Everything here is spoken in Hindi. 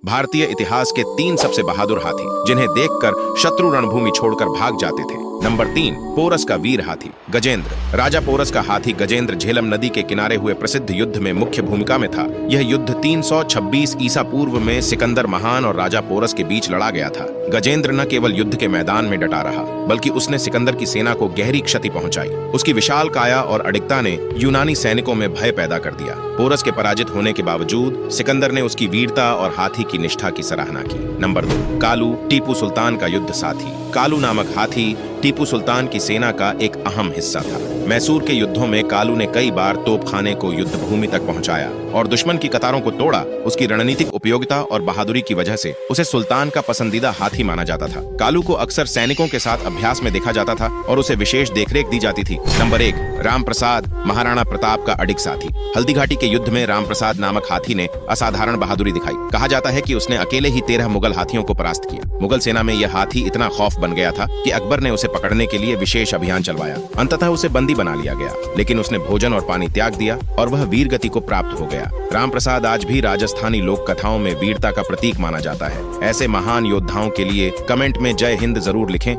भारतीय इतिहास के 3 सबसे बहादुर हाथी जिन्हें देखकर शत्रु रणभूमि छोड़कर भाग जाते थे। नंबर 3, पोरस का वीर हाथी गजेंद्र। राजा पोरस का हाथी गजेंद्र झेलम नदी के किनारे हुए प्रसिद्ध युद्ध में मुख्य भूमिका में था। यह युद्ध 326 ईसा पूर्व में सिकंदर महान और राजा पोरस के बीच लड़ा गया था। गजेंद्र न केवल युद्ध के मैदान में डटा रहा, बल्कि उसने सिकंदर की सेना को गहरी क्षति पहुंचाई। उसकी विशाल काया और अडिगता ने यूनानी सैनिकों में भय पैदा कर दिया। पोरस के पराजित होने के बावजूद सिकंदर ने उसकी वीरता और हाथी की निष्ठा की सराहना की। नंबर 2, कालू, टीपू सुल्तान का युद्ध साथी। कालू नामक हाथी टीपू सुल्तान की सेना का एक अहम हिस्सा था। मैसूर के युद्धों में कालू ने कई बार तोपखाने को युद्ध भूमि तक पहुंचाया और दुश्मन की कतारों को तोड़ा। उसकी रणनीतिक उपयोगिता और बहादुरी की वजह से उसे सुल्तान का पसंदीदा हाथी माना जाता था। कालू को अक्सर सैनिकों के साथ अभ्यास में देखा जाता था और उसे विशेष देखरेख दी जाती थी। नंबर 1, राम प्रसाद, महाराणा प्रताप का अडिग साथी। हल्दी घाटी के युद्ध में राम प्रसाद नामक हाथी ने असाधारण बहादुरी दिखाई। कहा जाता है कि उसने अकेले ही 13 मुगल हाथियों को परास्त किया। मुगल सेना में यह हाथी इतना खौफ बन गया था कि अकबर ने उसे पकड़ने के लिए विशेष अभियान चलवाया। अंततः उसे बंदी बना लिया गया, लेकिन उसने भोजन और पानी त्याग दिया और वह वीर गति को प्राप्त हो गया। राम प्रसाद आज भी राजस्थानी लोक कथाओं में वीरता का प्रतीक माना जाता है। ऐसे महान योद्धाओं के लिए कमेंट में जय हिंद जरूर लिखें।